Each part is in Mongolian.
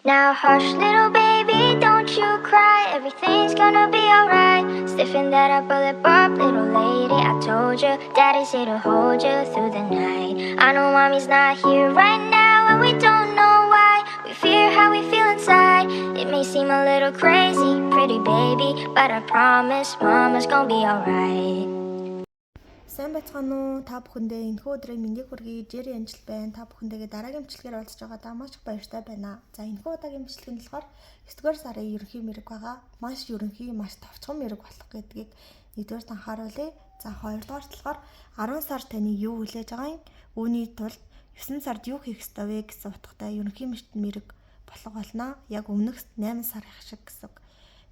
Now hush little baby, don't you cry, everything's gonna be alright. Stiffen that up a lip up, little lady, I told you, daddy's here to hold you through the night. I know mommy's not here right now and we don't know why. We fear how we feel inside. It may seem a little crazy, pretty baby, but I promise mama's gonna be alright. Сайн байцгаана уу? Та бүхэндээ энэхүү өдрийн мэндийг хүргэе. Jerry Angel байна. Та бүхэндээ дараагийн бичлэгээр уулзж байгаадаа маш их баяртай байна. За энэхүү удаагийн бичлэг нь болохоор 9-р сарын ерөнхий мэрэг байгаа. Маш ерөнхий, маш товчхон мэрэг болох гэдгийг нэгдүгээр анхааруулъя. За хоёрдугаар болохоор 10 сар таны юу хүлээж байгаа юм? Үүний тулд 9 сард юу хийх ёстой вэ гэсэн утгатай ерөнхий мэрэг болох болно. Яг өмнөх 8 сар их шиг гэсэн.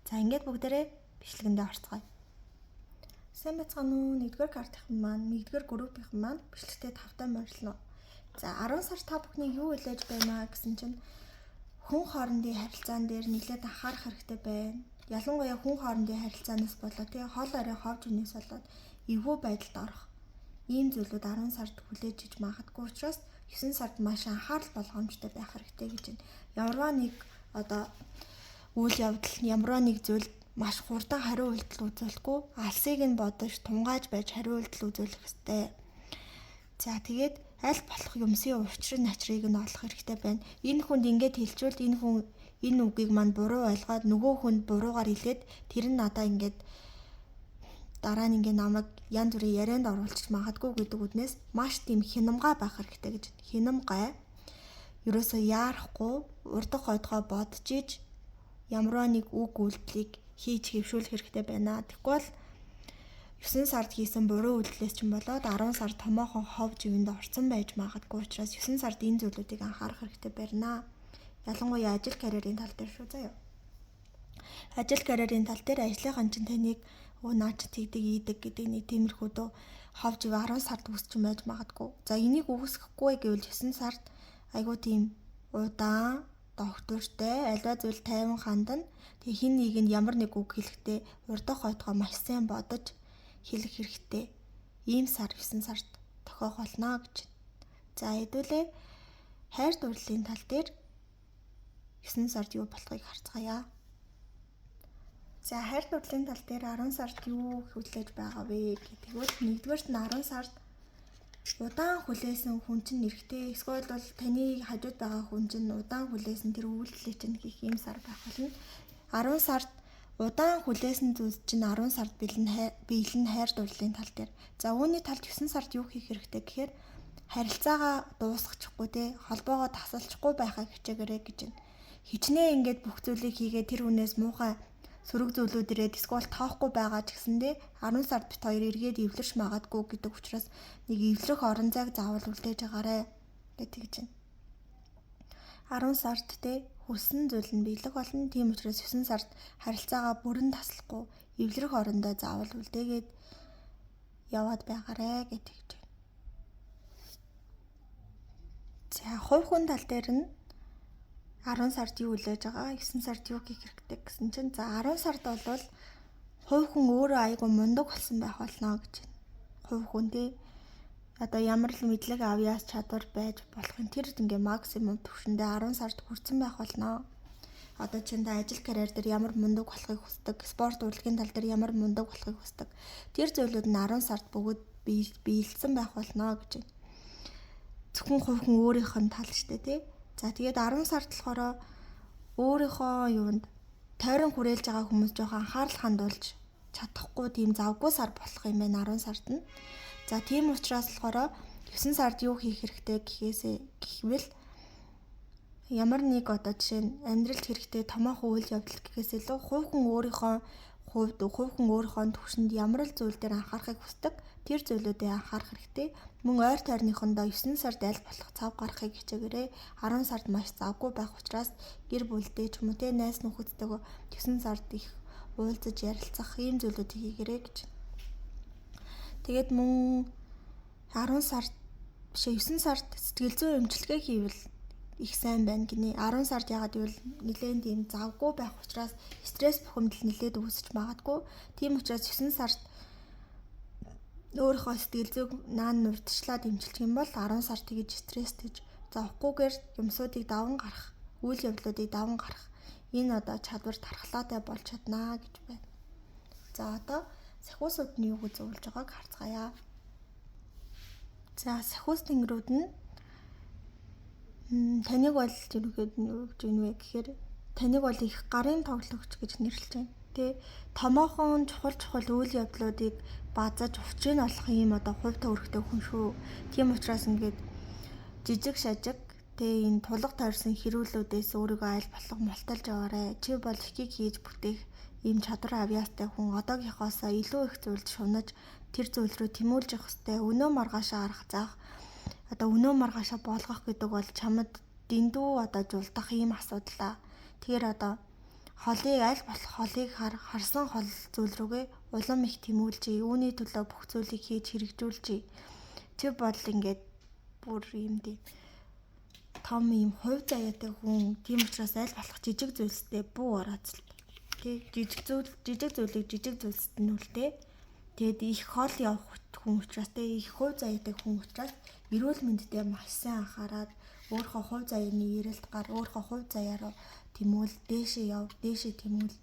За ингээд бүгдээрээ бичлэгэндээ орцгоё. Сайн байцгаана уу? 1-р картын маань, 1-р группийн маань бичлэгтээ тавтай морилно. За 10 сар та бүхний юу хэлж байна гэсэн чинь хүн хоорондын харилцаан дээр нэлээд анхаарах хэрэгтэй байна. Ялангуяа хүн хоорондын харилцаанаас болоод хол орой ховж өнөөс болоод эвгүй байдалд орох. Ийм зүйлүүд 10 сард хүлээж иж магадгүй учраас 9 сард маш анхаарал болгоомжтой байх хэрэгтэй гэж байна. Ямарваа нэг үйл явдал, ямарваа нэг зүйл маш хурдан хариу үйлдэл үзүүлэхгүй алсыг нь бодож тунгааж байж хариу үйлдэл үзүүлэх ёстой. За тэгээд аль болох юмсын учир начрыг нь олох хэрэгтэй байна. Энэ хүнд ингэж хэлжүүл энэ хүн энэ үгийг мань буруу ойлгоод нөгөө хүнд буруугаар хэлээд тэр нь надаа ингэж дараа нь ингэ намайг янз бүрийн ярианд оруулчих магадгүй гэдэг үднээс маш тийм хянамга байх хэрэгтэй гэж. Хянамгай ерөөсөө яарахгүй урдах хойдгоо бодож иж ямарваа нэг үг үйлдэлийг хийж хэвшүүлэх хэрэгтэй байна. Тэгэхгүй бол 9 сард хийсэн буруу үйлдэлээс ч болоод 10 сар томоохон хов живэнд орсон байж магадгүй учраас 9 сард энэ зүйлүүдийг анхаарах хэрэгтэй байна. Ялангуяа ажил карьерийн тал дээр шүү заяа. Ажил карьерийн тал дээр ажлынхан чинь таныг наач тэгдэг ийдэг гэдэг нэг тиймэрхүү дөө хов жив 10 сард үүсч байж магадгүй. За энийг үүсгэхгүй гэвэл 9 сард айгуу тийм удаан доктортой альва зүйл тайван хандан тэг хин нэгэнд ямар нэг үг хэлэхдээ урдах хойдгоо маш сайн бодож хэлэх хэрэгтэй. Ийм сар 9 сард тохиох болно гэж. За хэдүүлээ хайр дурлалын тал дээр 9 сард юу болохыг харцгаая. За хайр дурлалын тал дээр 10 сард юу хүлээж байгаа вэ гэдэгвэл нэгдүгээрт нь 10 сард удаан хүлээсэн хүн чинь эрэхтэй эсвэл бол таны хажууд байгаа хүн чинь удаан хүлээсэн тэр үйлдэлийг чинь хийх юм сар байх болно. 10 сард удаан хүлээсэн зүйлс чинь 10 сард биелэн хайр дурлалын тал дээр. За үүний талд 9 сард юу хийх хэрэгтэй гэхээр харилцаагаа дуусгачихгүй те холбоогоо тасалчихгүй байхаа хичээгээрэй гэж байна. Хичнээн ингээд бүх зүйлийг хийгээ тэр хүнээс муухай сөрөг зүйлүүд ирээд эсвэл тоохгүй байгаа ч гэсэндээ 10 сард бит хоёр эргээд эвлэрч магадгүй гэдэг учраас нэг эвлэх орон зайг заавал үлдээж агаарэ гэдэг гэж байна. 10 сард те хүссэн зүйл нь биелэх болно. Тийм учраас 9 сард харилцаагаа бүрэн таслахгүй эвлэрэх орондоо заавал үлдээгээд яваад байгаарэ гэдэг гэж байна. За хувь хүн тал дээр нь 10 сард юу хүлээж байгаа, 9 сард юу хийх хэрэгтэй гэсэн чинь за 10 сард бол хувь хүн өөрөө айгүй мундаг болсон байх болно гэж байна. Хувь хүн тий одоо ямар л мэдлэг авьяас чадвар байж болох юм тэр ингээ максимум түвшиндээ 10 сард хүрсэн байх болно. Одоо чинь ажил карьер дээр ямар мундаг болохыг хүсдэг, спорт урлагийн тал дээр ямар мундаг болохыг хүсдэг. Тэр зүйлүүд нь 10 сард бүгд биелсэн байх болно гэж байна. Зөвхөн хувь хүн өөрийнх нь тал штэ тий. За тэгээд 10 сард болохоор өөрийнхөө юунд тойрон хүрээлж байгаа хүмүүс жоохон анхаарал хандуулж чадахгүй тийм завгүй сар болох юм байна 10 сард нь. За тийм учраас болохоор 9 сард юу хийх хэрэгтэй гэхвэл ямар нэг одоо жишээ нь амьдралд хэрэгтэй томоохон үйл явдал гэхээс илүү хувь хүн өөрийнхөө төвшөнд ямар л зүйл дээр анхаарахыг хүсдэг тэр зүйлүүдэд анхаарах хэрэгтэй. Мөн ойр тойрныхондоо 9 сард аль болох цав гарахыг хичээгээрэй. 10 сард маш завгүй байх учраас гэр бүлдээ ч юм уу те найз нөхөдтэйгөө 9 сард их уулзаж ярилцах ийм зүйлүүдийг хийгээрэй гэж. Тэгээд мөн 10 сард бишээ 9 сард сэтгэл зүйн эмчилгээ хийвэл их сайн байна гинэ. 10 сард ягаад гэвэл нэлээд тийм завгүй байх учраас стресс бухимдал нэлээд үүсэж магадгүй. Тийм учраас 9 сард өөрийнхөө сэтгэл зүйг наан урьдчилаад эмчилчих юм бол 10 сар тэгж стресс тэгж зовхгүйгээр юмсуудыг даван гарах үйл явдлуудыг даван гарах энэ одоо чадвар тархлаатай болж чаднаа гэж байна. За одоо сахиусууд нь юуг зөвлөж байгааг харцгаая. За сахиус тэнгэрүүд нь таныг бол ерөнхийд нь юу гэж вэ гэхээр таныг бол их гарын тоглогч гэж нэрлэж байна. Тэ томоохон чухал үйл явдлуудыг базаж учрыг нь олох юм одоо хувь төвөрхтэй хүн шүү. Тийм учраас ингээд жижиг шажиг тэ энэ тулга тойрсон хэрүүлүүдээс өөрийгөө аль болох мулталж аваарай. Чи бол ихийг хийж бүтээх ийм чадвар авьяастай хүн одоогийнхоосоо илүү их зүйлд шунаж тэр зүйл рүү тэмүүлж явах хэрэгтэй. Өнөө маргаашаа арах заах одоо өнөө маргаашаа болгох гэдэг бол чамд дэндүү одоо жулдах ийм асуудал. Тэгэхээр одоо холыг аль болох холыг харсан хол зүйл рүүгээ улам их тэмүүлжээ. Үүний төлөө бүх зүйлийг хийж хэрэгжүүлжээ. Тэр бол ингээд бүр юм дээ. Том юм хувь заяатай хүн. Тийм учраас аль болох жижиг зүйлстэй бүү орооцол. Тэг жижиг зүйлийг жижиг зүйлсэд нь үлдээ. Тэгэд их хол явах хүн учраас их хувь заяатай хүн учраас эрүүл мэндэд маш сайн анхаарад өөрийнхөө хувь заяаны эрэлт гар өөрийнхөө хувь заяараа тэмүүл дээшээ тэмүүл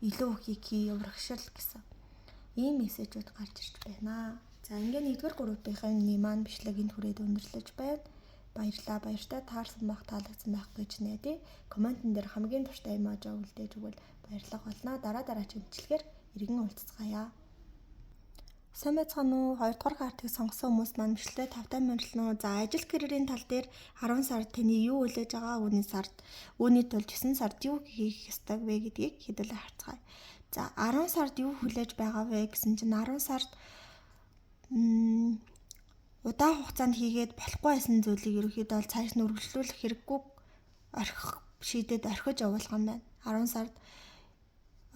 илүү их хий урагшил гэсэн ийм мессежүүд гарч ирж байна. За ингээд 1-р группийн маань бичлэг энд хүрээд өндөрлөж байна. Баярлалаа. Баяртай таарсан байх, таалагдсан байх гэж найдаа. Комментэн дээр хамгийн дуртай эможи үлдээж өгвөл баярлах болно. Дараагийн бичлэгээр иргэн уулзцгаая. Сайн байцгаана уу? 2 дугаар картыг сонгосон хүмүүс маань бичлэгээ тавтай мөрөлнө. За ажил карьерийн тал дээр 10 сард таны юу хүлээж байгаа? Үүний тулд 9 сард юу хийх ёстой вэ гэдгийг хэдүүлээ харцгаая. За 10 сард юу хүлээж байгаа вэ гэсэн чинь 10 сард удаан хугацаанд хийгээд болохгүй байсан зүйлийг ерөнхийдөө бол цааш нь үргэлжлүүлэх хэрэггүй шийдээд орхиж явуулах юм байна. 10 сард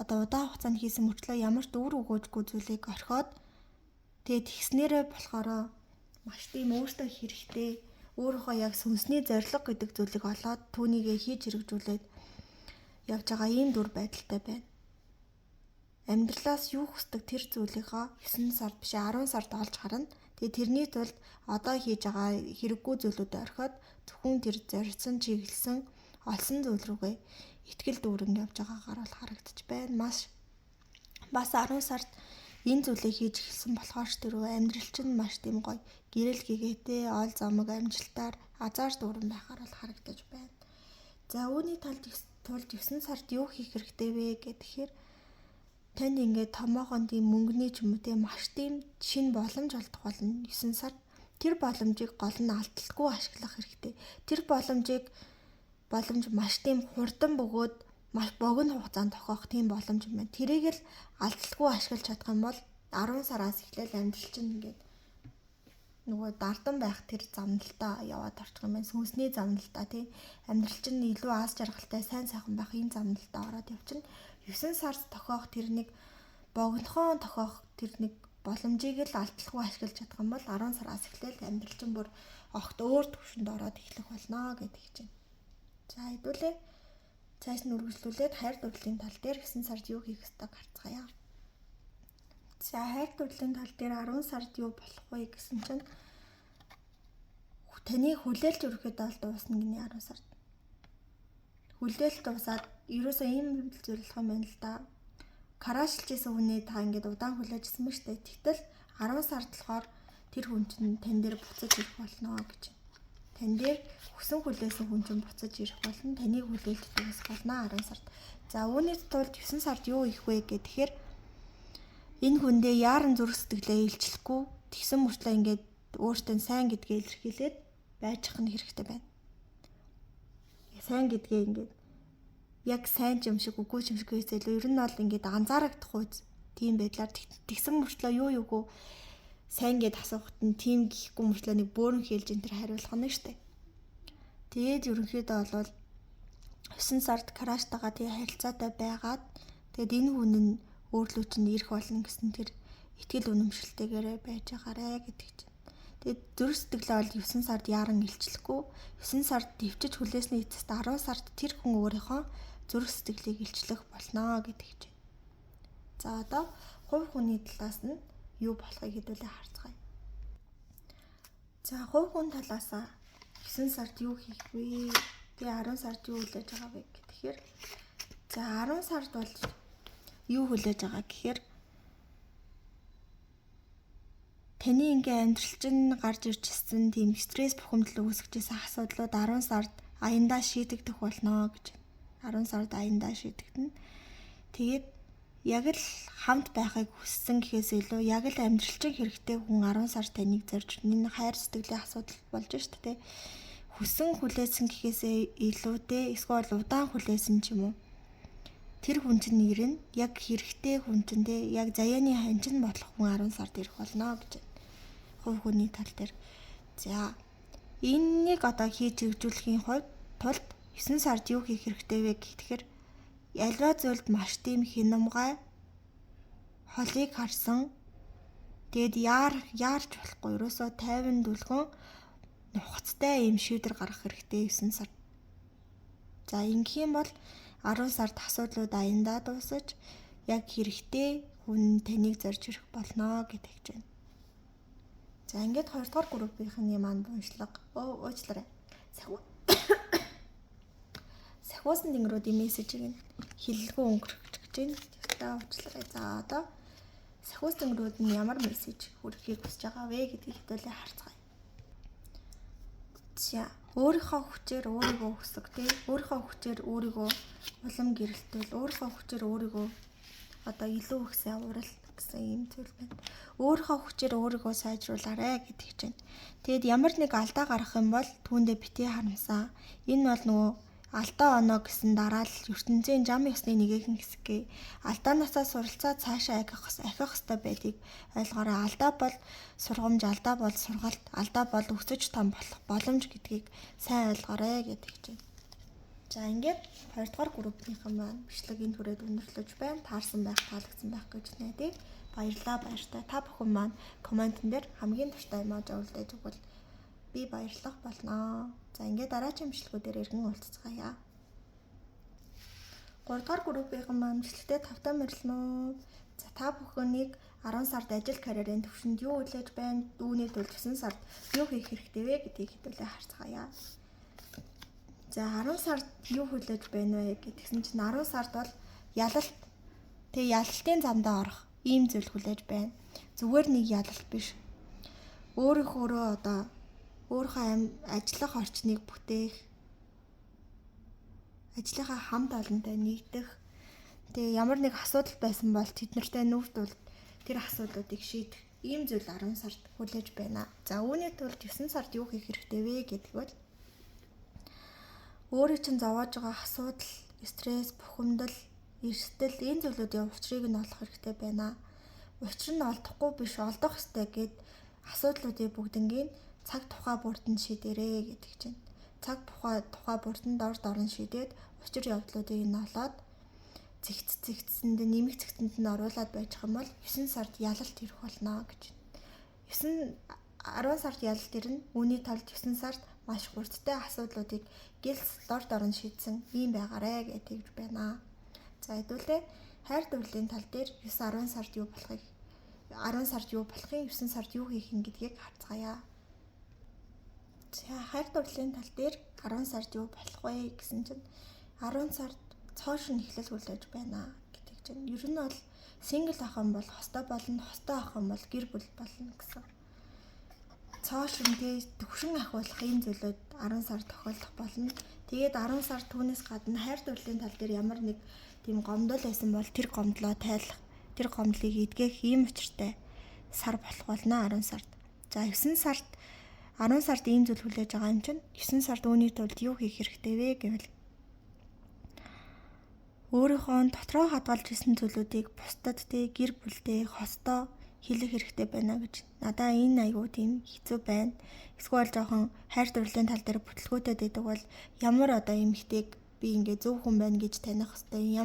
одоо удаан хугацаанд хийсэн мөртлөө ямар ч үр өгөөжгүй зүйлийг орхиод тэгээд тэгснээрээ болохоор маш тийм өөртөө хэрэгтэй өөрийнхөө яг сүнсний зорилго гэдэг зүйлийг олоод түүнийгээ хийж хэрэгжүүлээд явж байгаа ийм дүр байдалтай байна. Амьдралаас юу хүсдэг тэр зүйлийнхаа 9 сард биш 10 сард олж харна. Тэгээд тэрний тулд одоо хийж байгаа хэрэггүй зүйлүүдэд орхиод зөвхөн тэр зорьсон чиглэсэн олсон зүйл рүүгээ итгэл дүүрэн явж байгаагаар бол харагдаж байна. Бас 10 сард энэ зүйлийг хийж эхэлсэн болохоор ч тэр амьдрал чинь маш тийм гоё гэрэл гэгээтэй ол замаг амжилтаар азар дүүрэн байхаар бол харагдаж байна. За үүний тулд 9 сард юу хийх хэрэгтэй вэ гэхээр танд ингээд томоохон тийм мөнгөний ч юм уу тийм маш тийм шинэ боломж олдох болно 9 сард. Тэр боломжийг гол нь алдалгүй ашиглах хэрэгтэй. Тэр боломж маш тийм хурдан бөгөөд маш богино хугацаанд тохиох тийм боломж юм байна. Тэрийг л алдалгүй ашиглаж чадах юм бол 10 сараас эхлээл амьдрал чинь ингээд нөгөө дардан байх тэр замналтаа яваад орчих юм байна. Сүнсний замналтаа тийм амьдрал чинь илүү аз жаргалтай сайн сайхан байх энэ замналтаа ороод явчихна. 9 сард тохиох тэр нэг богинохон тохиох тэр нэг боломжийг л алдалгүй ашиглаж чадах юм бол 10 сараас эхлээл амьдрал чинь бүр огт өөр төвшөнд ороод эхлэх болно гэдэг чинь. За хэдүүлээ цааш нь үргэлжлүүлээд хайр дурлалын тал дээр 9 сард юу хийх ёстойг харцгаая. За хайр дурлалын тал дээр 10 сард юу болох вэ гэсэн чинь таны хүлээлт ерөөхдөө дуусна гинэ 10 сард. Хүлээлт дуусаад ерөөсөө ийм зүйлэх юм байна л да. Караашилж исэн хүнээ та ингээд удаан хүлээжсэн мэт штэ. Тэгтэл 10 сард болохоор тэр хүн чинь тань дээр буцаж ирэх болно гэж. Тань дээр хүсэн хүлээсэн хүн чинь буцаж ирэх болно. Таныг хүлээлт дуусах болно 10 сард. За үүний тулд 9 сард юу их вэ гэхээр энэ хүндээ яаран зүрх сэтгэлээ илчлэхгүй тэгсэн мөртлөө ингээд өөртөө сайн гэдгээ илэрхийлээд байж ах нь хэрэгтэй байна. Сайн гэдгээ ингээд яг сайн юм шиг үгүй юм шиг хийсэл ер нь бол ингээд анзаарагдахгүй тийм байдлаар тэгсэн мөртлөө юугүй сайн гэд асуухт нь тийм гэхгүй мөртлөө нэг бөөрн хэлж энэ төр хариулах нь штэ. Тэгээд ерөнхийдөө бол 9 сард караштагаа тий харилцаатай байгаад тэгээд энэ хүн нь өөрлөө чинь ирэх болно гэсэн тэр итгэл үнэмшилтэйгээрээ байж байгаарэ гэдэг чинь. Тэгээд зүрх сэтгэлээ бол 9 сард яаран илчлэхгүй 9 сард дэвчиж хүлээсний эцэст 10 сард тэр хүн өөрийнхөө зүрх сэтгэлийг илчлэх болно гэдэг чинь. За одоо хувь хүний талаас нь юу болохыг хэдүүлээ харцгаая. За хувь хүн талаас 9 сард юу хийх вэ? Тэгээ 10 сард юу хүлээж байгаа вэ гэхээр за 10 сард бол юу хүлээж байгаа гэхээр таны ингээ амьдрал чинь гарч ирчихсэн тийм стресс бухимдал үүсгэжсэн асуудлууд 10 сард аяндаа шийдэгдэх болно гэж. 10 сард аяндаа шийдэгдэнэ. Тэгээд яг л хамт байхыг хүссэн гэхээс илүү яг л амьдрал чинь хэрэгтэй хүн 10 сар таныг зорж энэ хайр сэтгэлийн асуудал болж шүү дээ. Хүссэн хүлээсэн гэхээсээ илүүтэй эсвэл удаан хүлээсэн ч юм уу. Тэр хүн чинь ирнэ яг хэрэгтэй хүн чинь те яг заяаны ханчин болох хүн 10 сард ирэх болно гэж. Хувь хүний тал дээр. За энэнийг одоо хийж хэрэгжүүлэхийн тулд 9 сард юу хийх хэрэгтэй вэ гэхээр альва зүйлд маш тийм хинамгай холыг харсан тэгэд яарч болохгүй ерөөсөө тайван дүлгэн нухацтай юм шийдвэр гаргах хэрэгтэй 9 сард. За ингэх юм бол 10 сард асуудлууд аяндаа дуусаж яг хэрэгтэй хүн таныг зорж ирэх болно гэдэг ч байна. За ингээд 2 дугаар группийнхний маань уншлага уучлаарай. Сахиусан тэнгэрүүдийн мессежийг хэлэлгүй өнгөрөх гэж байна. Тэгтээ уучлаарай. За одоо сахиус тэнгэрүүд нь ямар мессеж хүрэхийг хүсэж байгаа вэ гэдгийг хэдүүлээ харцгаая. За өөрийнхөө хүчээр өөрийгөө хүсэх тий. Өөрийнхөө хүчээр өөрийгөө улам гэрэлтүүл, өөрийнхөө хүчээр өөрийгөө одоо илүү их сайн урал гэсэн юм зүйл байна. Өөрийнхөө хүчээр өөрийгөө сайжруулаарэ гэдэг чинь. Тэгэд ямар нэг алдаа гарах юм бол түүндээ битгий харамсаа. Энэ бол нөгөө алдаа оноо гэсэн дараа л ертөнцийн зам ёсны нэгэн хэсгээ. Алдаанаасаа суралцаад цаашаа ахих ёстой байдгийг ойлгоорой. Алдаа бол сургамж, алдаа бол сургалт, алдаа бол өсөж том болох боломж гэдгийг сайн ойлгоорой гэдэг чинь. За ингээд 2 дугаар группийнхэн маань бичлэг энэ түрээд өндөрлөж байна. Таарсан байх, таалагдсан байх гэж найдаа. Баярлалаа, баяртай. Та бүхэн маань комментэн дээр хамгийн дуртай эмож өгүүлдэж өгвөл би баярлах болноо. За ингээд дараагийн бичлэгүүдээр иргэн уулзцгаая. 3 дугаар группийнхэн маань бичлэгтээ тавтай морилно. За та бүхэнийг 10 сард ажил карьерийн төвшөнд юу хүлээж байна? Үүний тулд 9 сард юу хийх хэрэгтэй вэ гэдгийг хэдүүлээ харцгаая. За 10 сард юу хүлээж байна вэ гэдгсэн чинь 10 сард бол ялалт. Тэгээ ялалтын замдаа орох ийм зүйл хүлээж байна. Зүгээр нэг ялалт биш. Өөрийнхөө одоо өөрийнхөө ажиллах орчныг бүтээх, ажлынхаа хамт олонтой нэгдэх. Тэгээ ямар нэг асуудал байсан бол тэднэртэй нүүртүүл тэр асуудлуудыг шийдэх ийм зүйл 10 сард хүлээж байна. За үүний тулд 9 сард юу хийх хэрэгтэй вэ гэдэг бол өөрийн чинь зовоож байгаа асуудал, стресс, бухимдал, эрсдэл энэ зүйлүүдийн учрыг нь олох хэрэгтэй байна. Учир нь олдохгүй биш олдох ёстой гэд асуудлуудыг бүгднийг цаг тухай бүрдэнд шийдэрэй гэдэг чинь. Цаг тухай бүрдэнд орон шийдээд учир явдлуудыг нь олоод зэгцэнд нэмэх зэгцэнд нь оруулаад байж байгаа юм бол 9 сард ялалт ирэх болно гэж. 10 сард ялалт ирнэ. Үүний тулд 9 сард маш хурдтай асуудлуудыг гэлс дорд орон шийдсэн юм байгаарэ гэж байна. За хэдүүлээ хайр дурлалын тал дээр 9-10 сард юу болохыг 10 сард юу болохыг 9 сард юу хийх юм гэдгийг харцгаая. За хайр дурлалын тал дээр 10 сард юу болох вэ гэсэн чинь 10 сард цоошин эхлэл хүлээж байна гэдэг чинь. Ер нь бол сингл ах юм бол хостой болно, хостой ах юм бол гэр бүл болно гэсэн. Цоошин тий төвшин ахиулах энэ зүйлүүд 10 сар тохиолдох болно. Тэгээд 10 сар түүнээс гадна хайр дурлалын тал дээр ямар нэг тийм гомдол байсан бол тэр гомдлоо тайлах, тэр гомдлыг эдгэх ийм учиртай сар болох болно 10 сард. За 9 сард 10 сард ийм зүйл хүлээж байгаа юм чинь 9 сард үүний тулд юу хийх хэрэгтэй вэ гэвэл өөрийнхөө дотроо хадгалж исэн зүйлүүдийг бусдад тий гэр бүлдээ хостоо хэлэх хэрэгтэй байна гэж. Надаа энэ аягүй тийм хэцүү байна. Эсвэл жоохон хайр дурлалын тал дээр бүтлгүүтэд байдаг бол ямар одоо эмэгтэйг би ингээ зөв хүн байна гэж таних хэвээр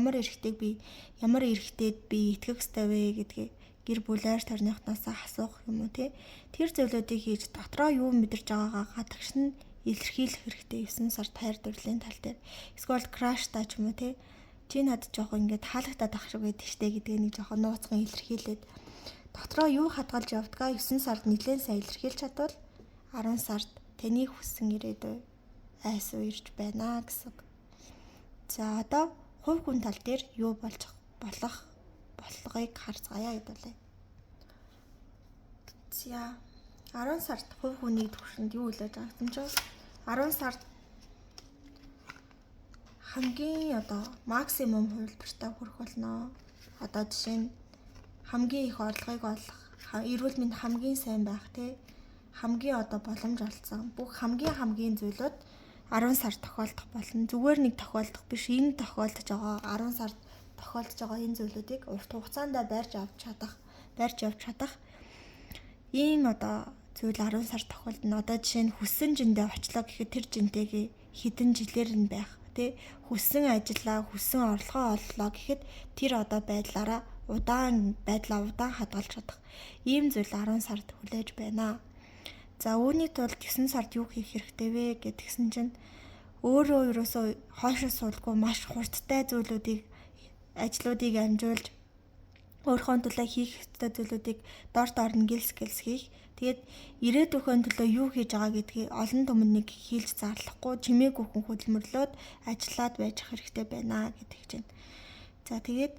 ямар эрэгтэйд би итгэх хэвээр вэ гэдгийг гэр бүлээр төрнийхнээс асуух юм уу тий. Тэр зүйлүүдийг хийж дотроо юу мэдэрч байгаагаа гадагш нь илэрхийлэх хэрэгтэй 9 сард хайр дурлалын тал дээр. Эсвэл краш тач юм уу тий. Чи над жоохон ингээ таалагдаад ах шиг байдаг штэ гэдгийг нэг жоохон нууцхан илэрхийлээд дотроо юу хадгалж явдгаа 9 сард нэлээд сайн илэрхийлж чадвал 10 сард таны хүссэн ирээдүй айс уярж байна гэсэн. За одоо хувь хүн тал дээр юу болохыг харцгаая гэдүүлээ. За 10 сард хувь хүний түвшинд юу хүлээж авах юм чинь 10 сард хамгийн максимум хувилбартай хүрэх болно. Одоо жишээ нь хамгийн их орлогыг олох, эрүүл мэнд хамгийн сайн байх тий. Хамгийн боломж олцсон. Бүх хамгийн зүйлүүд 10 сард тохиолдох болно. Зүгээр нэг тохиолдох биш, энэ тохиолдож байгаа 10 сард тохиолдож байгаа энэ зүйлүүдийг урт хугацаанд барьж явж чадах ийм зүйл 10 сард тохиолдно. Одоо жишээ нь хүссэн жиндээ очлоо гэхэд тэр жинтэйгээ хэдэн жилээр нь байх тий. Хүссэн ажиллаа, хүссэн орлогоо оллоо гэхэд тэр байдлаараа удаан хадгалж чадах ийм зүйл 10 сард хүлээж байна. За үүний тулд 9 сард юу хийх хэрэгтэй вэ гэдгсэн чинь өөрөө ерөөсөө хойшоо суулгүй маш хурдтай ажлуудыг амжуулж өөрийнхөө төлөө хийх ёстой зүйлүүдийг дор нь гэлс хийх. Тэгээд ирээдүйн төлөө юу хийж байгаа гэдгийг олон түмнийг хийлж зарлахгүй чимээгүй хүн хөдөлмөрлөөд ажиллаад байж хэрэгтэй байна гэдэг чинь. За тэгээд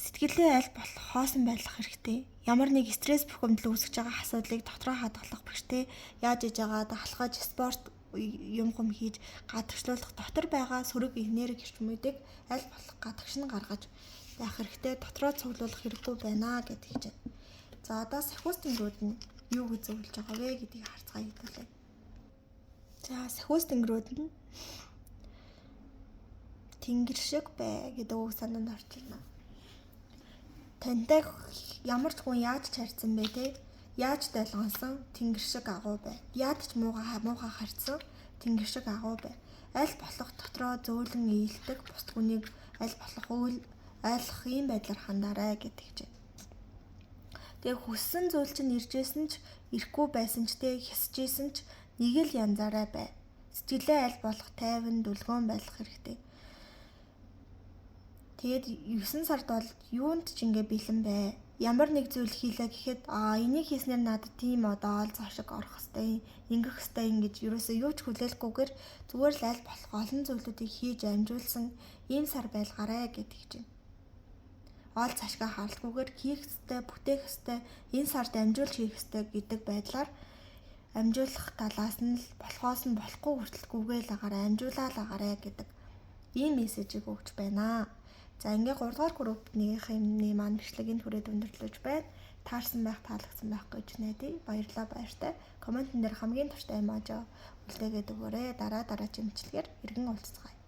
сэтгэлээ аль болох хоосон байлгах хэрэгтэй. Ямар нэг стресс бухимдал үүсгэж байгаа асуудлыг дотроо хадгалах биштэй. Яаж иж байгаад халахаж спорт юм хийж гадагшлуулах дотор байгаа сөрөг энерги хэрчмүүдийг аль болох гадагш нь гаргаж байх хэрэгтэй. Дотроо цуглуулах хэрэггүй байна гэдэг чинь. За одоо сахиус-тэнгэрүүд нь юу гэж зөвлөж байгаа вэ гэдгийг харцгаая хэвлээ. За сахиус-тэнгэрүүд нь тэнгэр шиг бай гэдэг үг санаанд орж байна. Тантай ямар ч хүн яаж харьцсан бэ те? Яаж дайлгансан тэнгэр шиг агуу бай. Яаж ч муухай харьцсан тэнгэр шиг агуу бай. Аль болох дотроо зөөлөн ээлдэг бус хүнийг аль болох ойлгох ийм байдлаар хандаарай гэдэг чинь. Тэгээ хүссэн зүйл чинь иржсэн ч ирэхгүй байсан ч тэг хэсжсэн ч нэг л янзаараа бай. Сэтгэлээ аль болох тайван дүлгөөн байлгах хэрэгтэй. Тэгээд 9 сард бол юунд ч бэлэн бай. Ямар нэг зүйл хийлээ гэхэд энийг хийснээр надад тийм ол зашиг орох хэвээр ингэх хэвээр ингэж ерөөсөө юу ч хүлээлгүйгээр зүгээр л аль болох олон зүйлүүдийг хийж амжуулсан ийм сар байлгаарай гэдэг чинь. Ол цашгаа хаалтгүйгээр хийх хэвээр бүтээх хэвээр энэ сард амжуулж хийх хэвээр гэдэг байдлаар амжуулах талаас нь л болохоос нь болохгүй хүртэлгүйгээр л агаараа амжуулаад агаарай гэдэг ийм мессежийг өгч байна. За 3 дугаар группнийхээ маань бичлэг энэ хүрээд өндөрлөж байна. Таарсан таалагдсан байх гэж найдаа. Баярлалаа баяртай. Комментэн дээр хамгийн туртай эмojи үлдээгээд өгөөрэй. Дараагийн бичлэгээр иргэн уулзцгаая.